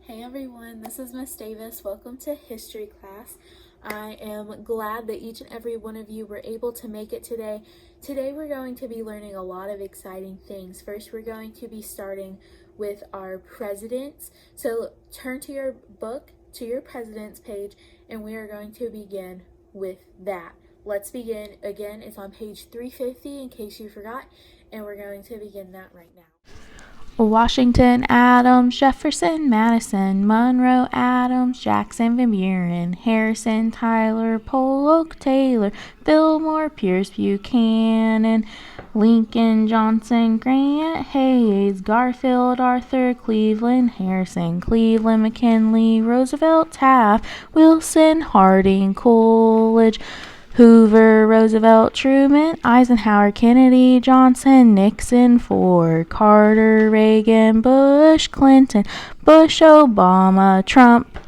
Hey everyone, this is Miss Davis. Welcome to history class. I am glad that each and every one of you were able to make it today. Today we're going to be learning a lot of exciting things. First, we're going to be starting with our presidents. So turn to your book, to your presidents page, and we are going to begin with that. Let's begin. Again, it's on page 350 in case you forgot, and we're going to begin that right now. Washington, Adams, Jefferson, Madison, Monroe, Adams, Jackson, Van Buren, Harrison, Tyler, Polk, Taylor, Fillmore, Pierce, Buchanan, Lincoln, Johnson, Grant, Hayes, Garfield, Arthur, Cleveland, Harrison, Cleveland, McKinley, Roosevelt, Taft, Wilson, Harding, Coolidge, Hoover, Roosevelt, Truman, Eisenhower, Kennedy, Johnson, Nixon, Ford, Carter, Reagan, Bush, Clinton, Bush, Obama, Trump.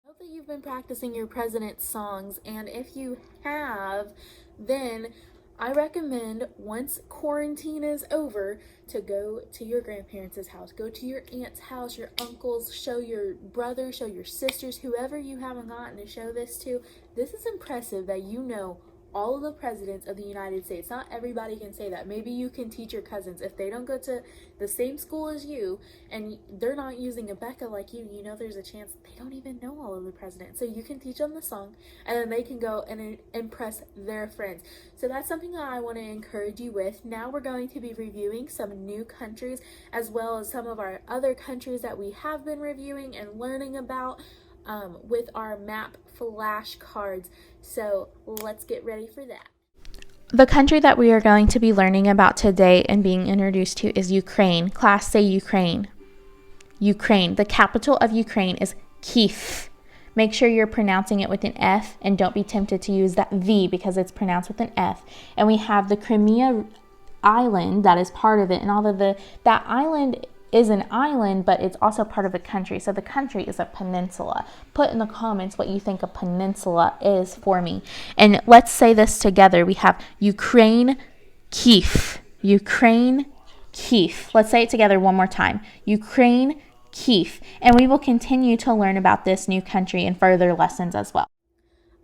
I hope that you've been practicing your president's songs, and if you have, then I recommend once quarantine is over to go to your grandparents' house, go to your aunt's house, your uncles, show your brother, show your sisters, whoever you haven't gotten to show this to. This is impressive that you know all of the presidents of the United States. Not everybody can say that. Maybe you can teach your cousins. If they don't go to the same school as you and they're not using a Becca like you know there's a chance they don't even know all of the presidents. So you can teach them the song and then they can go and impress their friends. So that's something that I want to encourage you with. Now we're going to be reviewing some new countries as well as some of our other countries that we have been reviewing and learning about with our map flashcards. So let's get ready for that. The country that we are going to be learning about today and being introduced to is Ukraine. Class, say Ukraine. Ukraine. The capital of Ukraine is Kyiv. Make sure you're pronouncing it with an F and don't be tempted to use that V because it's pronounced with an F. And we have the Crimea island that is part of it. And although that island is an island, but it's also part of the country. So the country is a peninsula. Put in the comments what you think a peninsula is for me. And let's say this together. We have Ukraine, Kyiv. Ukraine, Kyiv. Let's say it together one more time. Ukraine, Kyiv. And we will continue to learn about this new country in further lessons as well.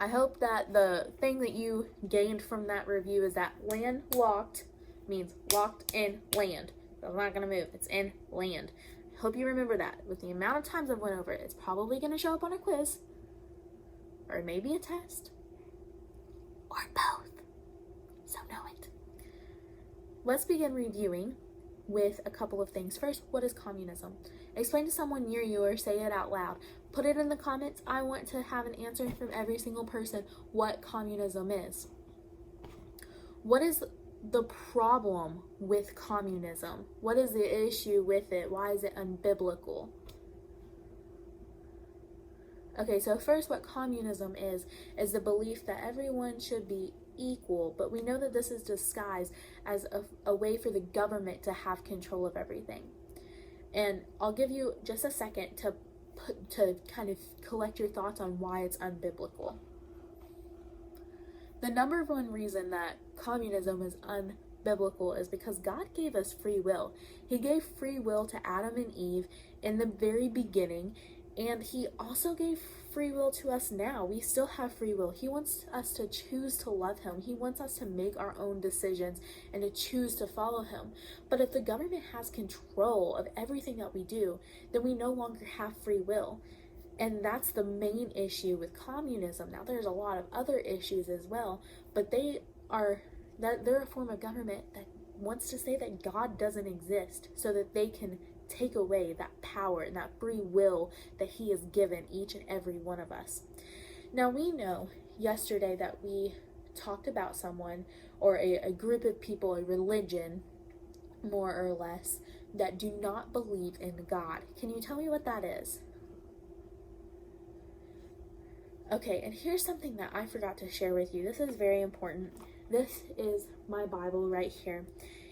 I hope that the thing that you gained from that review is that landlocked means locked in land. It's not going to move. It's in land. I hope you remember that. With the amount of times I've went over it, it's probably going to show up on a quiz. Or maybe a test. Or both. So know it. Let's begin reviewing with a couple of things. First, what is communism? Explain to someone near you or say it out loud. Put it in the comments. I want to have an answer from every single person what communism is. What is the problem with communism? What is the issue with it? Why is it unbiblical? Okay, so first what communism is the belief that everyone should be equal, but we know that this is disguised as a way for the government to have control of everything. And I'll give you just a second to kind of collect your thoughts on why it's unbiblical. The number one reason that communism is unbiblical is because God gave us free will. He gave free will to Adam and Eve in the very beginning, and he also gave free will to us now. We still have free will. He wants us to choose to love him. He wants us to make our own decisions and to choose to follow him. But if the government has control of everything that we do, then we no longer have free will. And that's the main issue with communism. Now, there's a lot of other issues as well, but they're a form of government that wants to say that God doesn't exist so that they can take away that power and that free will that he has given each and every one of us. Now, we know yesterday that we talked about someone or a group of people, a religion, more or less, that do not believe in God. Can you tell me what that is? Okay, and here's something that I forgot to share with you. This is very important. This is my Bible right here.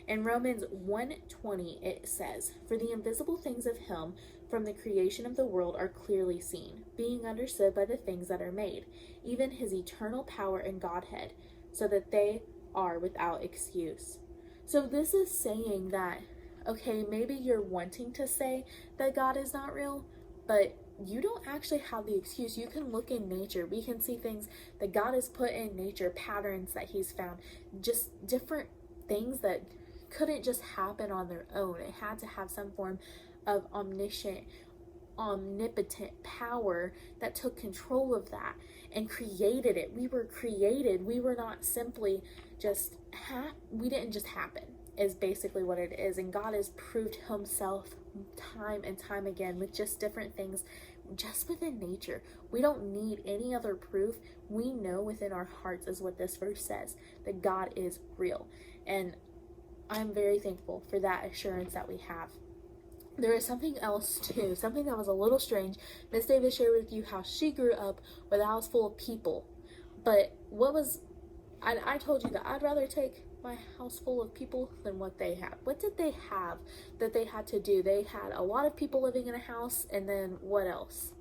In Romans 1:20, it says, "For the invisible things of him from the creation of the world are clearly seen, being understood by the things that are made, even his eternal power and Godhead, so that they are without excuse." So this is saying that okay, maybe you're wanting to say that God is not real, but you don't actually have the excuse. You can look in nature. We can see things that God has put in nature, patterns that He's found, just different things that couldn't just happen on their own. It had to have some form of omnipotent power that took control of that and created it. We were created. We were not simply just we didn't just happen, is basically what it is. And God has proved Himself time and time again with just different things just within nature. We don't need any other proof. We know within our hearts, is what this verse says, that God is real. And I'm very thankful for that assurance that we have. There is something else too, something that was a little strange. Miss Davis shared with you how she grew up with a house full of people. But I told you that I'd rather take my house full of people than what they had. What did they have that they had to do? They had a lot of people living in a house, and then what else?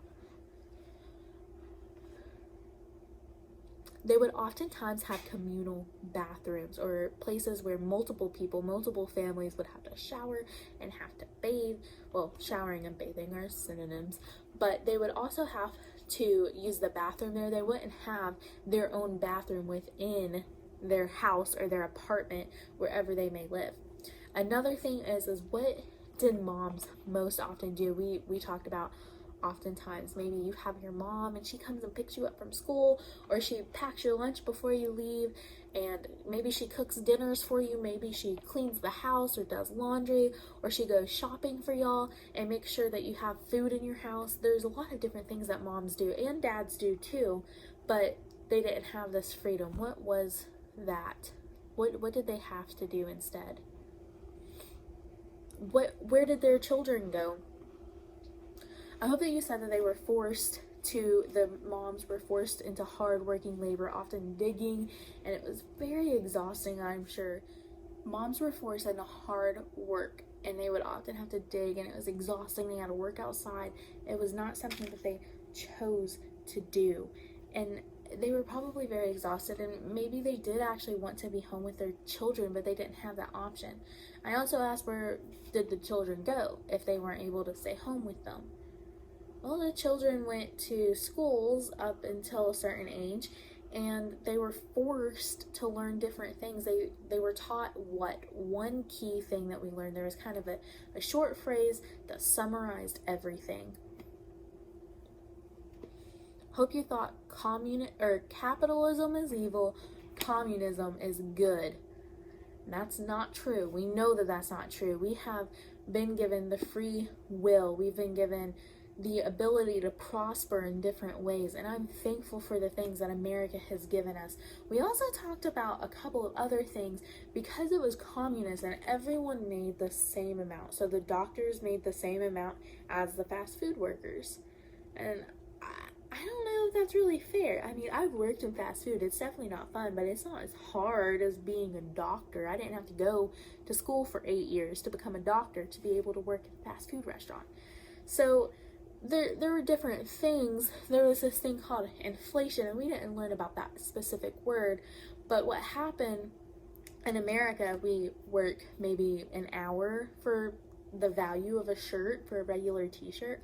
They would oftentimes have communal bathrooms, or places where multiple people, multiple families would have to shower and have to bathe. Well, showering and bathing are synonyms, but they would also have to use the bathroom there. They wouldn't have their own bathroom within their house or their apartment, wherever they may live. Another thing is what did moms most often do? We talked about oftentimes maybe you have your mom and she comes and picks you up from school, or she packs your lunch before you leave, and maybe she cooks dinners for you, maybe she cleans the house or does laundry, or she goes shopping for y'all and makes sure that you have food in your house. There's a lot of different things that moms do, and dads do too, but they didn't have this freedom. What was that? What did they have to do instead? Where did their children go? I hope that you said that the moms were forced into hard working labor, often digging, and it was very exhausting, I'm sure. Moms were forced into hard work, and they would often have to dig, and it was exhausting. They had to work outside. It was not something that they chose to do, and they were probably very exhausted, and maybe they did actually want to be home with their children, but they didn't have that option. I also asked, where did the children go if they weren't able to stay home with them? Well, the children went to schools up until a certain age, and they were forced to learn different things. They were taught one key thing that we learned. There was kind of a short phrase that summarized everything. Hope you thought capitalism is evil, communism is good. That's not true. We know that that's not true. We have been given the free will. We've been given the ability to prosper in different ways, and I'm thankful for the things that America has given us. We also talked about a couple of other things. Because it was communist and everyone made the same amount, so the doctors made the same amount as the fast food workers, and I don't know if that's really fair. I mean, I've worked in fast food. It's definitely not fun, but it's not as hard as being a doctor. I didn't have to go to school for 8 years to become a doctor to be able to work at a fast food restaurant. So there were different things. There was this thing called inflation, and we didn't learn about that specific word, but what happened in America, we work maybe an hour for the value of a shirt, for a regular t-shirt.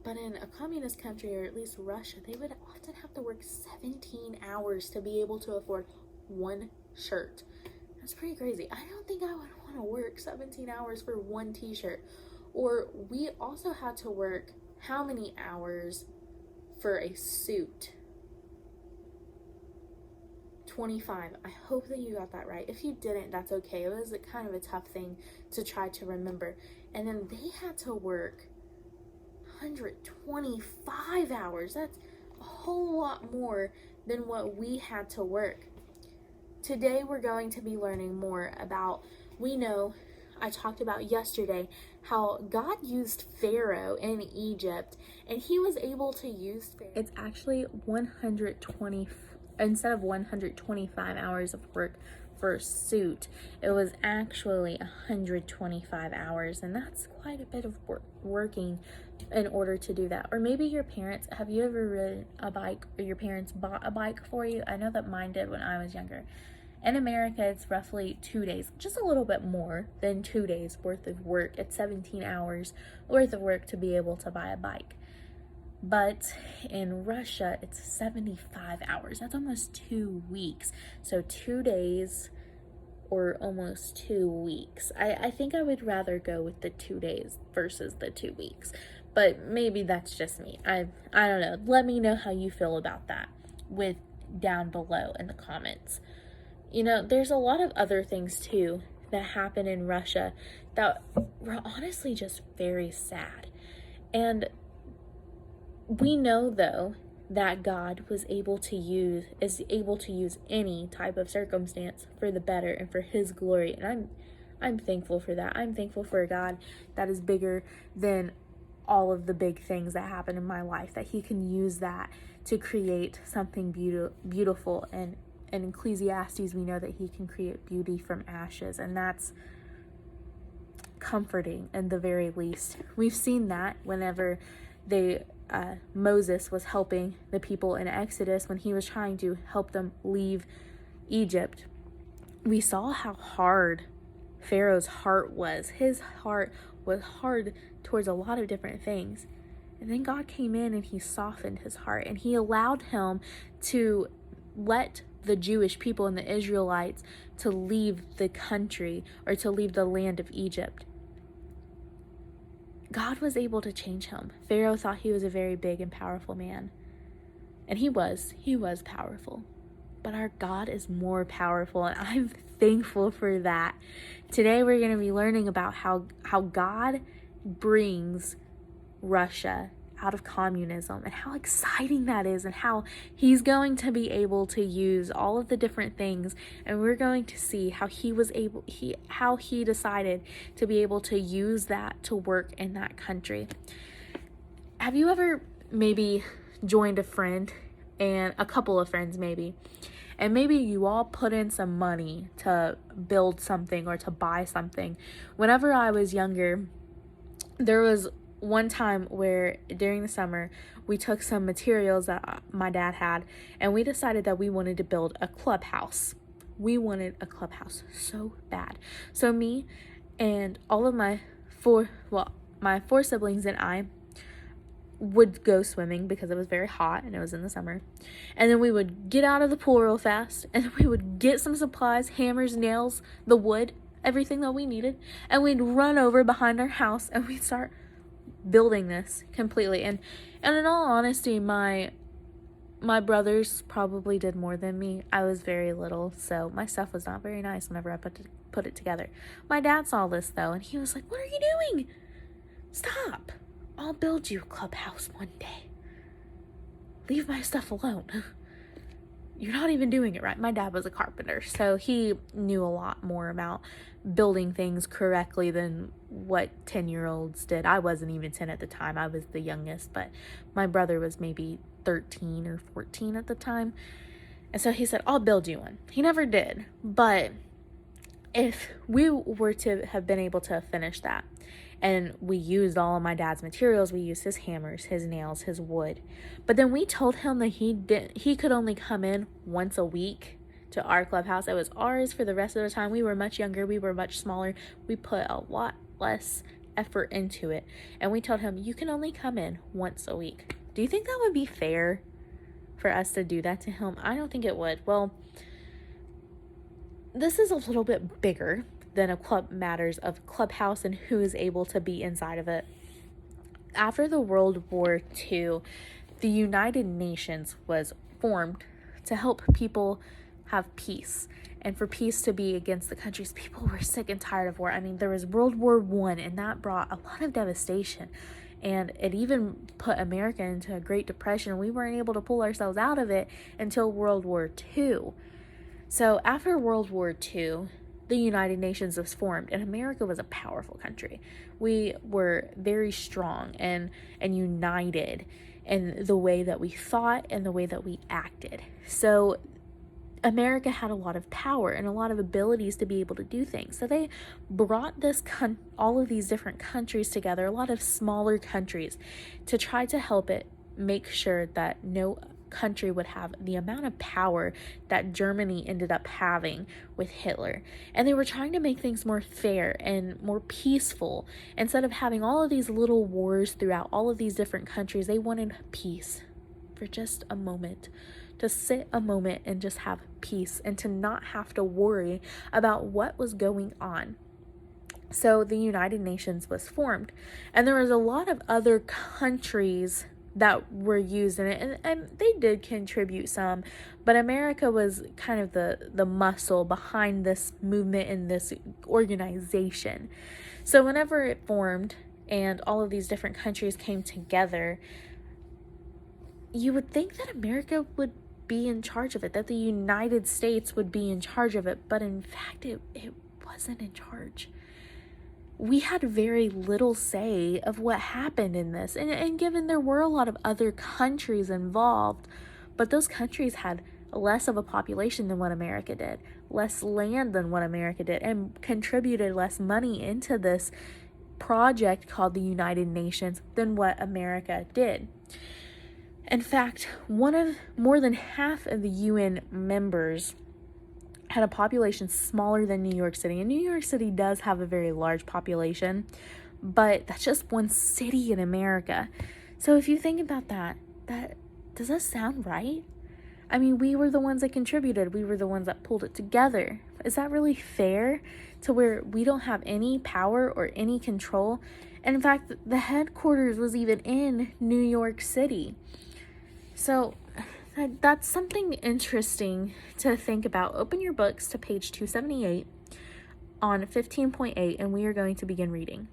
But in a communist country, or at least Russia, they would often have to work 17 hours to be able to afford one shirt. That's pretty crazy. I don't think I would want to work 17 hours for one t-shirt. Or we also had to work how many hours for a suit? 25. I hope that you got that right. If you didn't, that's okay. It was kind of a tough thing to try to remember. And then they had to work 125 hours. That's a whole lot more than what we had to work. Today we're going to be learning more about, we know, I talked about yesterday how God used Pharaoh in Egypt, and he was able to use Pharaoh. It's actually 120 instead of 125 hours of work for a suit. It was actually 125 hours, and that's quite a bit of working in order to do that. Or maybe your parents, have you ever ridden a bike, or your parents bought a bike for you? I know that mine did when I was younger, In America, it's roughly 2 days, just a little bit more than 2 days worth of work. It's 17 hours worth of work to be able to buy a bike. But in Russia, it's 75 hours. That's almost 2 weeks. So 2 days or almost 2 weeks. I think I would rather go with the 2 days versus the 2 weeks. But maybe that's just me. I don't know. Let me know how you feel about that with down below in the comments. You know, there's a lot of other things too that happen in Russia that were honestly just very sad. And we know though that God is able to use any type of circumstance for the better and for his glory. And I'm thankful for that. I'm thankful for a God that is bigger than all of the big things that happen in my life, that he can use that to create something beautiful. And in Ecclesiastes, we know that he can create beauty from ashes, and that's comforting in the very least. We've seen that whenever Moses was helping the people in Exodus, when he was trying to help them leave Egypt. We saw how hard Pharaoh's heart was. His heart was hard towards a lot of different things. And then God came in and he softened his heart, and he allowed him to let the Jewish people and the Israelites to leave the country, or to leave the land of Egypt. God was able to change him. Pharaoh thought he was a very big and powerful man. And he was powerful. But our God is more powerful, and I'm thankful for that. Today we're going to be learning about how God brings Russia out of communism, and how exciting that is, and how he's going to be able to use all of the different things, and we're going to see how he decided to be able to use that to work in that country. Have you ever maybe joined a friend, and a couple of friends maybe, and maybe you all put in some money to build something or to buy something? Whenever I was younger, there was one time where during the summer we took some materials that my dad had, and we decided that we wanted to build a clubhouse. We wanted a clubhouse so bad. So me and all of my four siblings and I would go swimming because it was very hot and it was in the summer. And then we would get out of the pool real fast, and we would get some supplies, hammers, nails, the wood, everything that we needed, and we'd run over behind our house and we'd start building this completely. And in all honesty, my brothers probably did more than me. I was very little, so my stuff was not very nice whenever I put it together. My dad saw this though, and he was like, "What are you doing? Stop. I'll build you a clubhouse one day. Leave my stuff alone. You're not even doing it right." My dad was a carpenter, so he knew a lot more about building things correctly than what 10-year-olds did. I wasn't even 10 at the time. I was the youngest, but my brother was maybe 13 or 14 at the time. And so he said, "I'll build you one." He never did, but if we were to have been able to finish that, and we used all of my dad's materials, we used his hammers, his nails, his wood, but then we told him that he could only come in once a week to our clubhouse. It was ours for the rest of the time. We were much younger, we were much smaller, we put a lot less effort into it, and we told him, "You can only come in once a week." Do you think that would be fair for us to do that to him? I don't think it would. Well, this is a little bit bigger than matters of clubhouse and who is able to be inside of it. After the World War II, the United Nations was formed to help people have peace, and for peace to be against the countries. People were sick and tired of war. I mean, there was World War I, and that brought a lot of devastation, and it even put America into a Great Depression. We weren't able to pull ourselves out of it until World War II. So after World War II, the United Nations was formed, and America was a powerful country. We were very strong and united in the way that we thought and the way that we acted. So America had a lot of power and a lot of abilities to be able to do things. So they brought all of these different countries together, a lot of smaller countries, to try to help it make sure that no country would have the amount of power that Germany ended up having with Hitler. And they were trying to make things more fair and more peaceful. Instead of having all of these little wars throughout all of these different countries, they wanted peace for just a moment. To sit a moment and just have peace and to not have to worry about what was going on. So the United Nations was formed, and there was a lot of other countries that were used in it, and they did contribute some, but America was kind of the muscle behind this movement and this organization. So whenever it formed and all of these different countries came together, you would think that America would be in charge of it, that the United States would be in charge of it, but in fact it wasn't in charge. We had very little say of what happened in this, and given there were a lot of other countries involved, but those countries had less of a population than what America did, less land than what America did, and contributed less money into this project called the United Nations than what America did. In fact, more than half of the UN members had a population smaller than New York City. And New York City does have a very large population, but that's just one city in America. So if you think about that does that sound right? I mean, we were the ones that contributed. We were the ones that pulled it together. Is that really fair to where we don't have any power or any control? And in fact, the headquarters was even in New York City. So that's something interesting to think about. Open your books to page 278 on 15.8, and we are going to begin reading.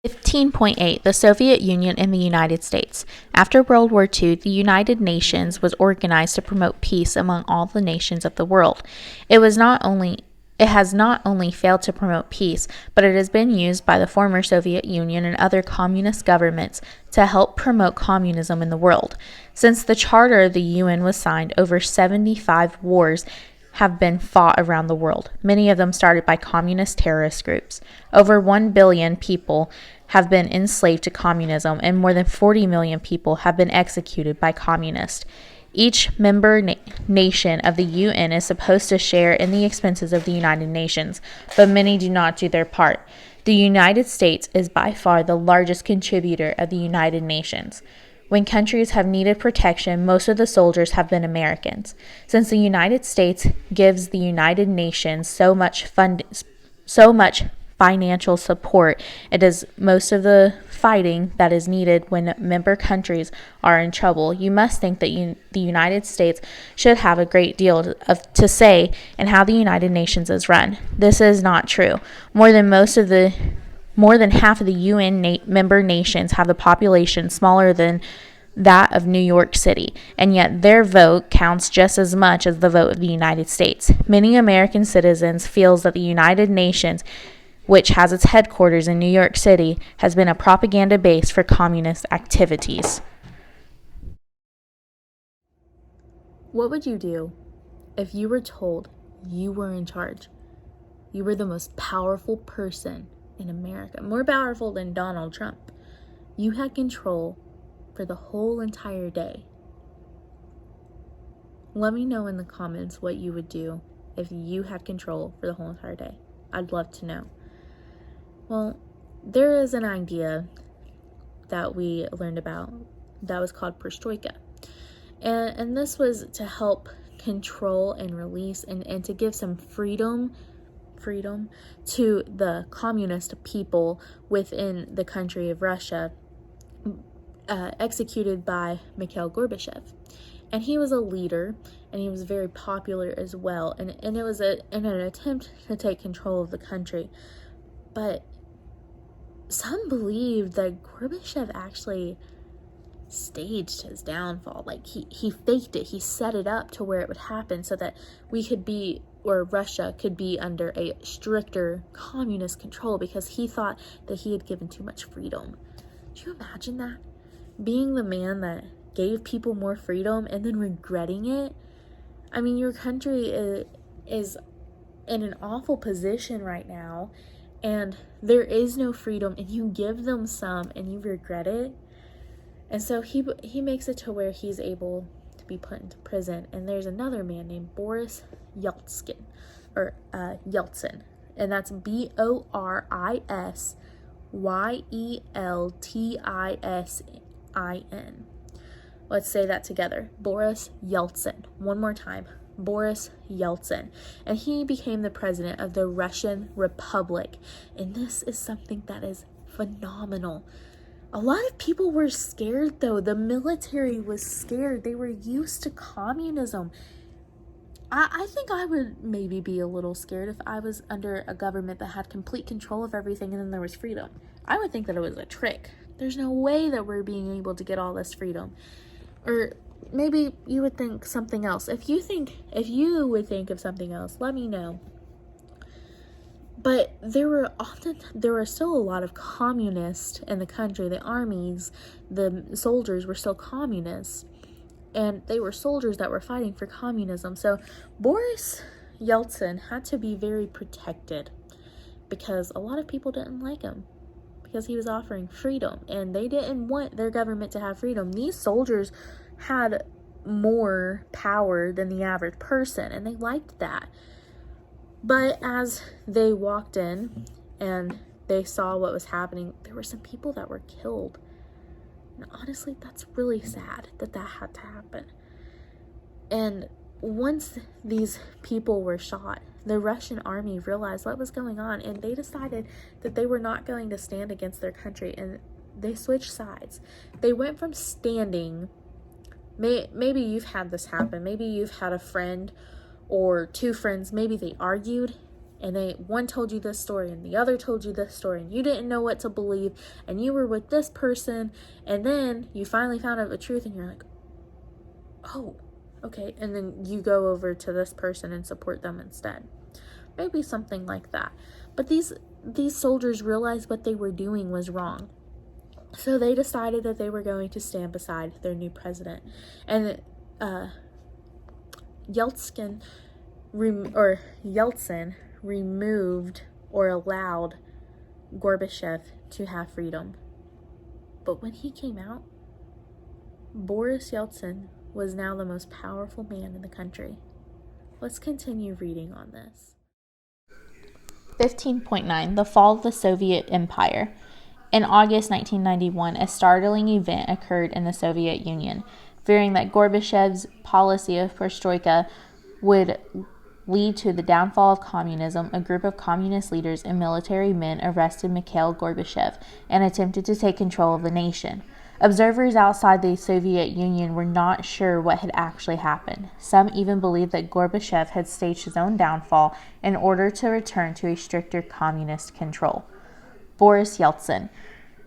15.8 The Soviet Union and the United States. After World War II, the United Nations was organized to promote peace among all the nations of the world. It has not only failed to promote peace, but it has been used by the former Soviet Union and other communist governments to help promote communism in the world. Since the charter of the UN was signed, over 75 wars have been fought around the world, many of them started by communist terrorist groups. Over 1 billion people have been enslaved to communism, and more than 40 million people have been executed by communists. Each member nation of the UN is supposed to share in the expenses of the United Nations, but many do not do their part. The United States is by far the largest contributor of the United Nations. When countries have needed protection, most of the soldiers have been Americans. Since the United States gives the United Nations so much financial support, it does most of the fighting that is needed when member countries are in trouble. You must think that the United States should have a great deal to say in how the United Nations is run. This is not true. More than half of the UN member nations have a population smaller than that of New York City, and yet their vote counts just as much as the vote of the United States. Many American citizens feel that the United Nations, which has its headquarters in New York City, has been a propaganda base for communist activities. What would you do if you were told you were in charge? You were the most powerful person in America, more powerful than Donald Trump. You had control for the whole entire day. Let me know in the comments what you would do if you had control for the whole entire day. I'd love to know. Well, there is an idea that we learned about that was called perestroika. And this was to help control and release and to give some freedom to the communist people within the country of Russia, executed by Mikhail Gorbachev. And he was a leader, and he was very popular as well. And it was in an attempt to take control of the country. But some believed that Gorbachev actually staged his downfall. Like he faked it. He set it up to where it would happen so that we could be, or Russia could be, under a stricter communist control, because he thought that he had given too much freedom. Do you imagine that? Being the man that gave people more freedom and then regretting it? I mean, your country is in an awful position right now, and there is no freedom, and you give them some and you regret it. And so he makes it to where he's able to be put into prison. And there's another man named Boris Yeltsin, and that's BorisYeltsin. Let's say that together. Boris Yeltsin. One more time. Boris Yeltsin. And he became the president of the Russian Republic. And this is something that is phenomenal. A lot of people were scared, though. The military was scared. They were used to communism. I think I would maybe be a little scared if I was under a government that had complete control of everything and then there was freedom. I would think that it was a trick. There's no way that we're being able to get all this freedom. Or maybe you would think something else. If you would think of something else, let me know. But there were still a lot of communists in the country. The armies, the soldiers were still communists. And they were soldiers that were fighting for communism. So Boris Yeltsin had to be very protected because a lot of people didn't like him because he was offering freedom. And they didn't want their government to have freedom. These soldiers had more power than the average person, and they liked that. But as they walked in and they saw what was happening, there were some people that were killed. And honestly, that's really sad that had to happen. And once these people were shot, the Russian army realized what was going on, and they decided that they were not going to stand against their country, and they switched sides. They went from standing, maybe you've had this happen, maybe you've had a friend or two friends, maybe they argued, and one told you this story and the other told you this story, and you didn't know what to believe, and you were with this person, and then you finally found out the truth, and you're like, oh, okay, and then you go over to this person and support them instead. Maybe something like that. But these soldiers realized what they were doing was wrong. So they decided that they were going to stand beside their new president. And Yeltsin removed or allowed Gorbachev to have freedom. But when he came out, Boris Yeltsin was now the most powerful man in the country. Let's continue reading on this. 15.9 The Fall of the Soviet Empire. In August 1991, a startling event occurred in the Soviet Union. Fearing that Gorbachev's policy of perestroika would lead to the downfall of communism, a group of communist leaders and military men arrested Mikhail Gorbachev and attempted to take control of the nation. Observers outside the Soviet Union were not sure what had actually happened. Some even believed that Gorbachev had staged his own downfall in order to return to a stricter communist control. Boris Yeltsin.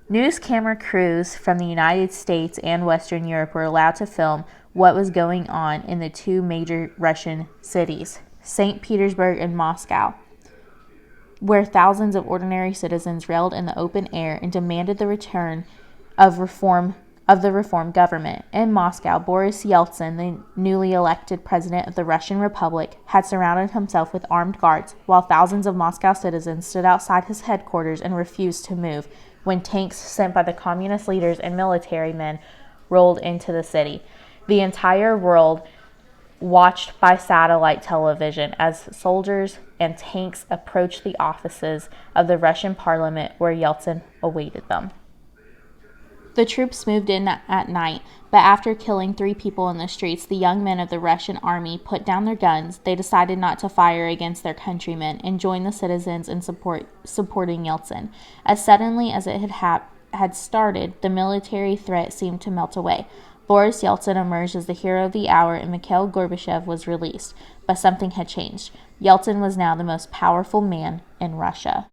News camera crews from the United States and Western Europe were allowed to film what was going on in the two major Russian cities, St. Petersburg and Moscow, where thousands of ordinary citizens railed in the open air and demanded the return of the reformed government. In Moscow, Boris Yeltsin, the newly elected president of the Russian Republic, had surrounded himself with armed guards, while thousands of Moscow citizens stood outside his headquarters and refused to move when tanks sent by the communist leaders and military men rolled into the city. The entire world watched by satellite television as soldiers and tanks approached the offices of the Russian parliament where Yeltsin awaited them. The troops moved in at night, but after killing 3 people in the streets, the young men of the Russian army put down their guns. They decided not to fire against their countrymen and joined the citizens in supporting Yeltsin. As suddenly as it had started, the military threat seemed to melt away. Boris Yeltsin emerged as the hero of the hour and Mikhail Gorbachev was released. But something had changed. Yeltsin was now the most powerful man in Russia.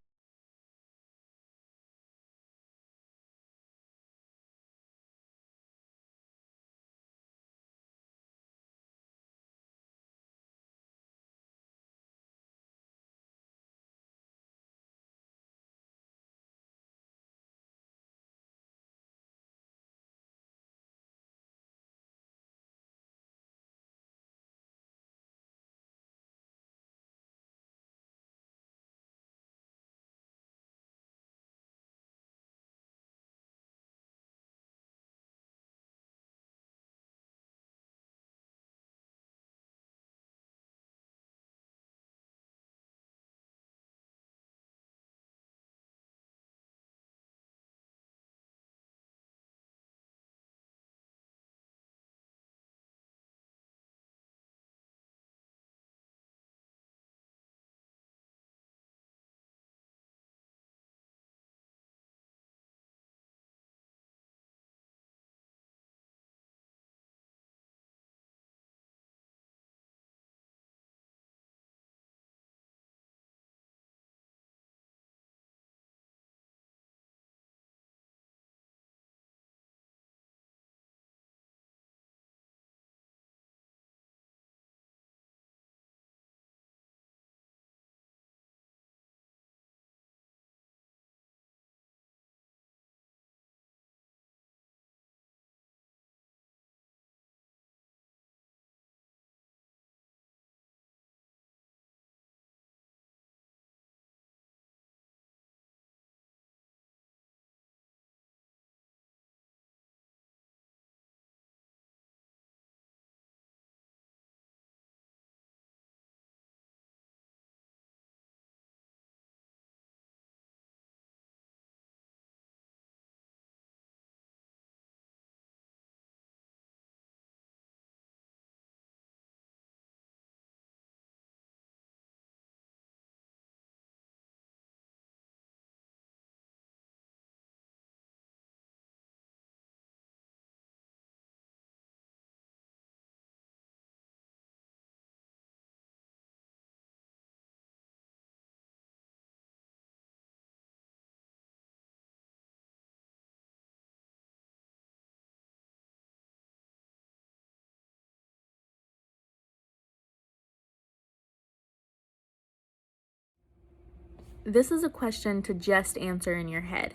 this is a question to just answer in your head.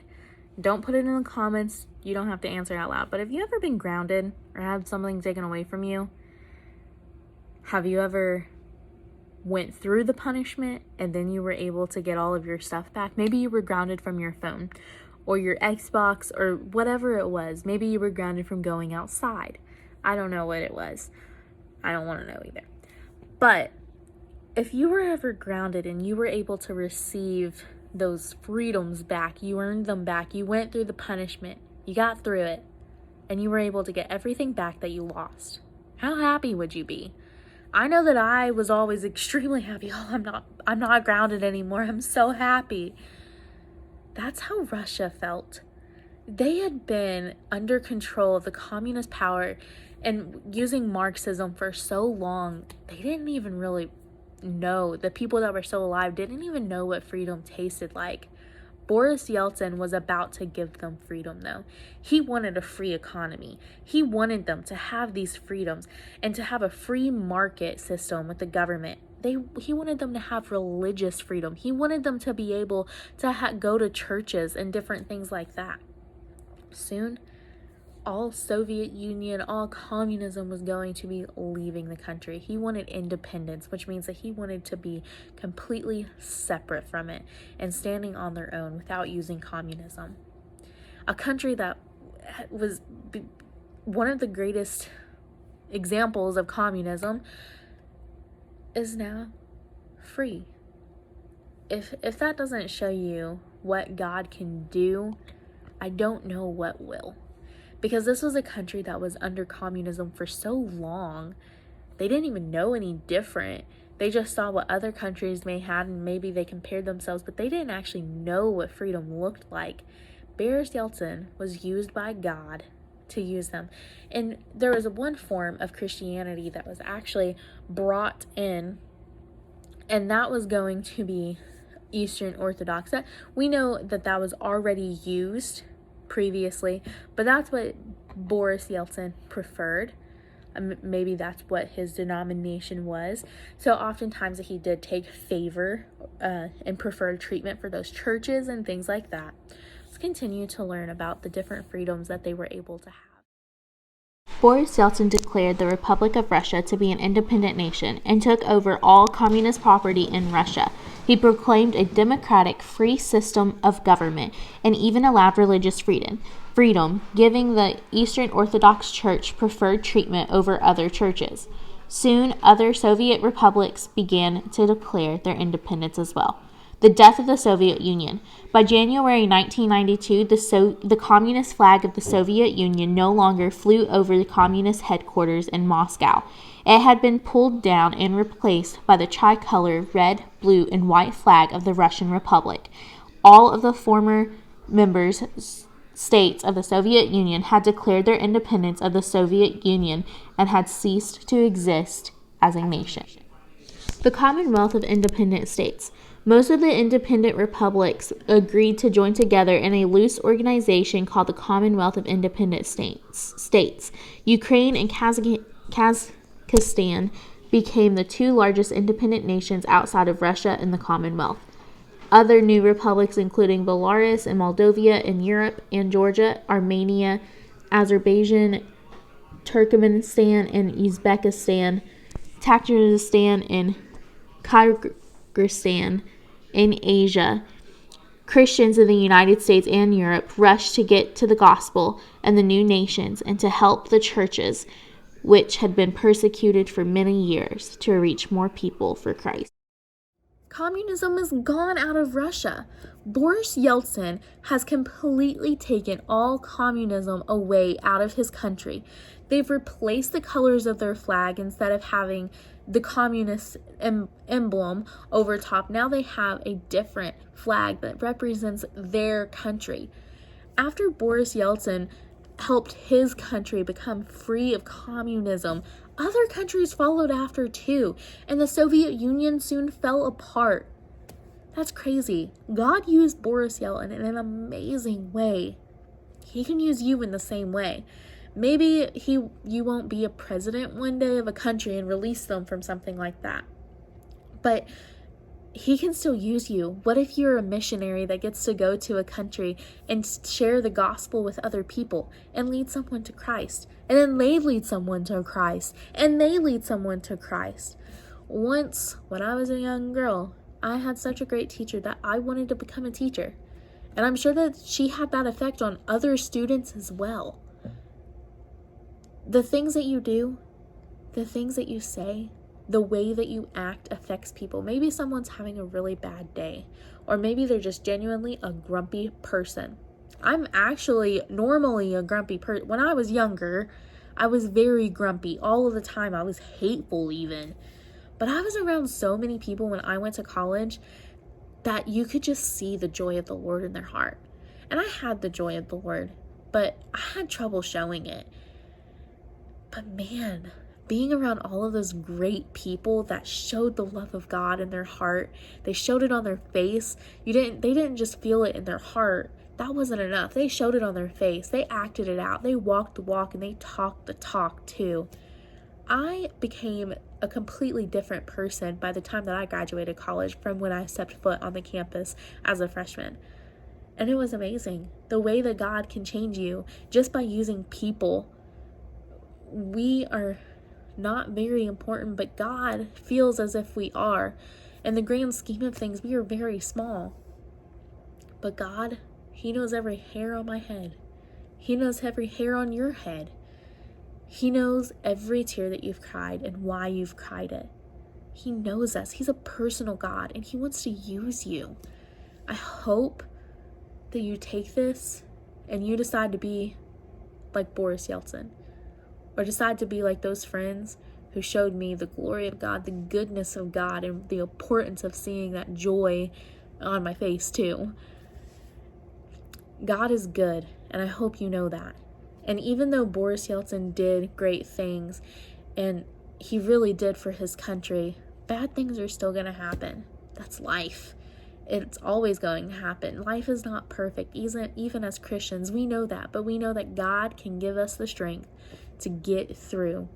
Don't put it in the comments. You don't have to answer out loud. But have you ever been grounded or had something taken away from you? Have you ever went through the punishment and then you were able to get all of your stuff back? Maybe you were grounded from your phone or your Xbox or whatever it was. Maybe you were grounded from going outside. I don't know what it was. I don't want to know either. But if you were ever grounded and you were able to receive those freedoms back, you earned them back, you went through the punishment, you got through it, and you were able to get everything back that you lost, how happy would you be? I know that I was always extremely happy. Oh, I'm not grounded anymore. I'm so happy. That's how Russia felt. They had been under control of the communist power and using Marxism for so long, they didn't even really know, the people that were still alive didn't even know what freedom tasted like. Boris Yeltsin was about to give them freedom, though. He wanted a free economy. He wanted them to have these freedoms and to have a free market system with the government. He wanted them to have religious freedom. He wanted them to be able to go to churches and different things like that. Soon, all Soviet Union, all communism was going to be leaving the country. He wanted independence, which means that he wanted to be completely separate from it and standing on their own without using communism. A country that was one of the greatest examples of communism is now free. If that doesn't show you what God can do, I don't know what will. Because this was a country that was under communism for so long, they didn't even know any different. They just saw what other countries may have and maybe they compared themselves, but they didn't actually know what freedom looked like. Boris Yeltsin was used by God to use them. And there was one form of Christianity that was actually brought in, and that was going to be Eastern Orthodox. We know that was already used previously, but that's what Boris Yeltsin preferred. Maybe that's what his denomination was. So oftentimes he did take favor and preferred treatment for those churches and things like that. Let's continue to learn about the different freedoms that they were able to have. Boris Yeltsin declared the Republic of Russia to be an independent nation and took over all communist property in Russia. He proclaimed a democratic, free system of government and even allowed religious freedom, giving the Eastern Orthodox Church preferred treatment over other churches. Soon, other Soviet republics began to declare their independence as well. The death of the Soviet Union. By January 1992, the communist flag of the Soviet Union no longer flew over the communist headquarters in Moscow. It had been pulled down and replaced by the tricolor red, blue, and white flag of the Russian Republic. All of the former members states of the Soviet Union had declared their independence of the Soviet Union and had ceased to exist as a nation. The Commonwealth of Independent States. Most of the independent republics agreed to join together in a loose organization called the Commonwealth of Independent States. Ukraine and Kazakhstan became the two largest independent nations outside of Russia in the Commonwealth. Other new republics, including Belarus and Moldova in Europe and Georgia, Armenia, Azerbaijan, Turkmenistan, and Uzbekistan, Tajikistan, and Kyrgyzstan in Asia. Christians in the United States and Europe rushed to get to the gospel and the new nations and to help the churches, which had been persecuted for many years, to reach more people for Christ. Communism is gone out of Russia. Boris Yeltsin has completely taken all communism away out of his country. They've replaced the colors of their flag. Instead of having the communist emblem over top, now they have a different flag that represents their country. After Boris Yeltsin helped his country become free of communism, other countries followed after too, and the Soviet Union soon fell apart. That's crazy. God used Boris Yeltsin in an amazing way. He can use you in the same way. Maybe you won't be a president one day of a country and release them from something like that. But he can still use you. What if you're a missionary that gets to go to a country and share the gospel with other people and lead someone to Christ? And then they lead someone to Christ. And they lead someone to Christ. Once, when I was a young girl, I had such a great teacher that I wanted to become a teacher. And I'm sure that she had that effect on other students as well. The things that you do, the things that you say, the way that you act affects people. Maybe someone's having a really bad day, or maybe they're just genuinely a grumpy person. I'm actually normally a grumpy person. When I was younger, I was very grumpy all of the time. I was hateful even. But I was around so many people when I went to college that you could just see the joy of the Lord in their heart. And I had the joy of the Lord, but I had trouble showing it. But man, being around all of those great people that showed the love of God in their heart, they showed it on their face. They didn't just feel it in their heart. That wasn't enough. They showed it on their face. They acted it out. They walked the walk and they talked the talk too. I became a completely different person by the time that I graduated college from when I stepped foot on the campus as a freshman. And it was amazing. The way that God can change you just by using people. We are not very important, but God feels as if we are. In the grand scheme of things, we are very small. But God, He knows every hair on my head. He knows every hair on your head. He knows every tear that you've cried and why you've cried it. He knows us. He's a personal God, and He wants to use you. I hope that you take this and you decide to be like Boris Yeltsin, or decide to be like those friends who showed me the glory of God, the goodness of God, and the importance of seeing that joy on my face too. God is good, and I hope you know that. And even though Boris Yeltsin did great things, and he really did for his country, bad things are still going to happen. That's life. It's always going to happen. Life is not perfect, even as Christians. We know that, but we know that God can give us the strength to get through.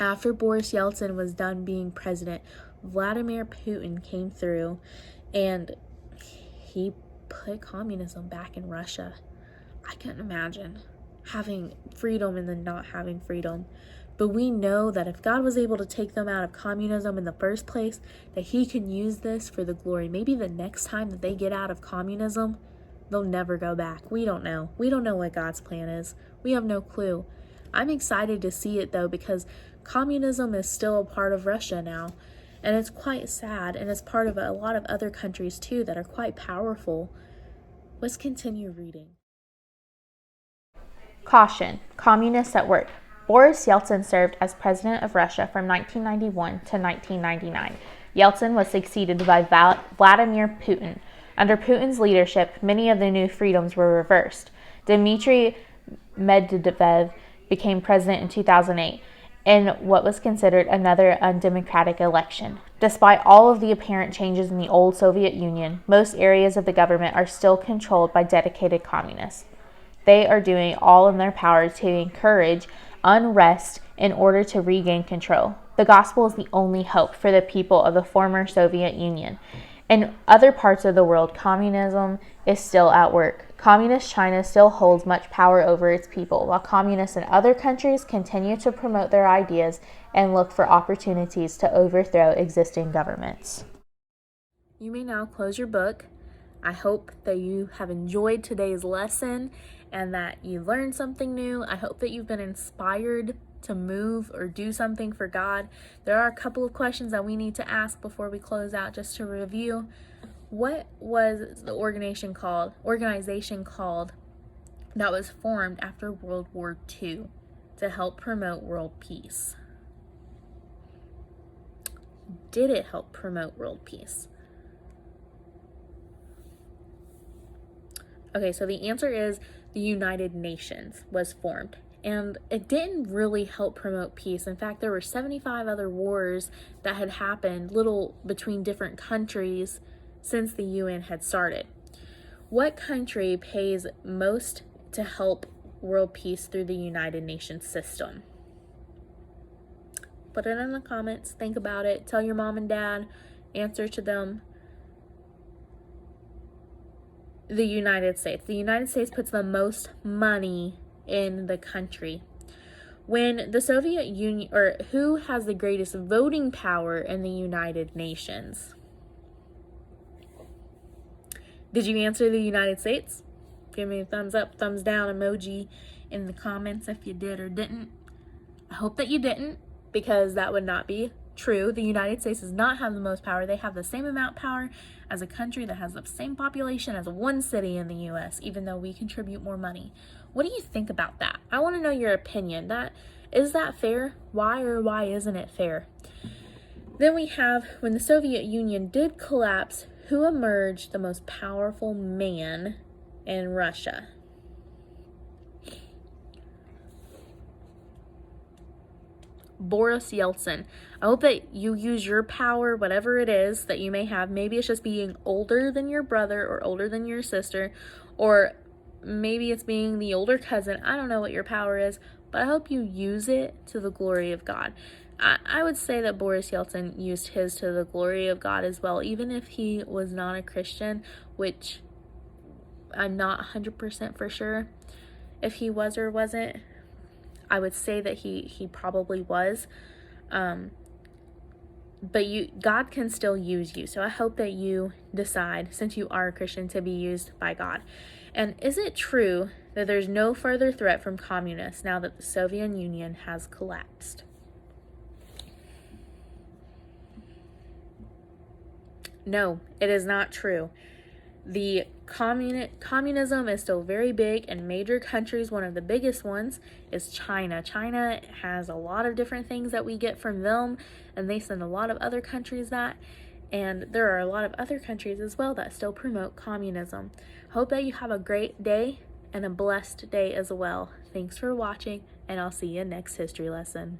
After Boris Yeltsin was done being president, Vladimir Putin came through, and he put communism back in Russia. I couldn't imagine having freedom and then not having freedom. But we know that if God was able to take them out of communism in the first place, that He can use this for the glory. Maybe the next time that they get out of communism, they'll never go back. We don't know. We don't know what God's plan is. We have no clue. I'm excited to see it though, because communism is still a part of Russia now. And it's quite sad, and it's part of a lot of other countries too that are quite powerful. Let's continue reading. Caution, communists at work. Boris Yeltsin served as president of Russia from 1991 to 1999. Yeltsin was succeeded by Vladimir Putin. Under Putin's leadership, many of the new freedoms were reversed. Dmitry Medvedev became president in 2008 in what was considered another undemocratic election. Despite all of the apparent changes in the old Soviet Union, most areas of the government are still controlled by dedicated communists. They are doing all in their power to encourage unrest in order to regain control. The gospel is the only hope for the people of the former Soviet Union. In other parts of the world, communism is still at work. Communist China still holds much power over its people, while communists in other countries continue to promote their ideas and look for opportunities to overthrow existing governments. You may now close your book. I hope that you have enjoyed today's lesson and that you learned something new. I hope that you've been inspired to move or do something for God. There are a couple of questions that we need to ask before we close out, just to review. What was the organization called that was formed after World War II to help promote world peace? Did it help promote world peace? Okay, so the answer is the United Nations was formed, and it didn't really help promote peace. In fact, there were 75 other wars that had happened, little between different countries, since the UN had started. What country pays most to help world peace through the United Nations system? Put it in the comments, think about it, tell your mom and dad, answer to them. The United States. The United States puts the most money in the country. When the Soviet Union, or who has the greatest voting power in the United Nations? Did you answer the United States? Give me a thumbs up, thumbs down emoji in the comments if you did or didn't. I hope that you didn't, because that would not be true. The United States does not have the most power. They have the same amount of power as a country that has the same population as one city in the US, even though we contribute more money. What do you think about that? I want to know your opinion. Is that fair? Why or why isn't it fair? Then we have, when the Soviet Union did collapse, who emerged the most powerful man in Russia? Boris Yeltsin. I hope that you use your power, whatever it is that you may have. Maybe it's just being older than your brother or older than your sister, or maybe it's being the older cousin. I don't know what your power is, but I hope you use it to the glory of God. I would say that Boris Yeltsin used his to the glory of God as well, even if he was not a Christian, which I'm not 100% for sure if he was or wasn't. I would say that he probably was. But God can still use you. So I hope that you decide, since you are a Christian, to be used by God. And is it true that there's no further threat from communists now that the Soviet Union has collapsed? No, it is not true. The communism is still very big in major countries. One of the biggest ones is China. China has a lot of different things that we get from them, and they send a lot of other countries that. And there are a lot of other countries as well that still promote communism. Hope that you have a great day and a blessed day as well. Thanks for watching, and I'll see you next history lesson.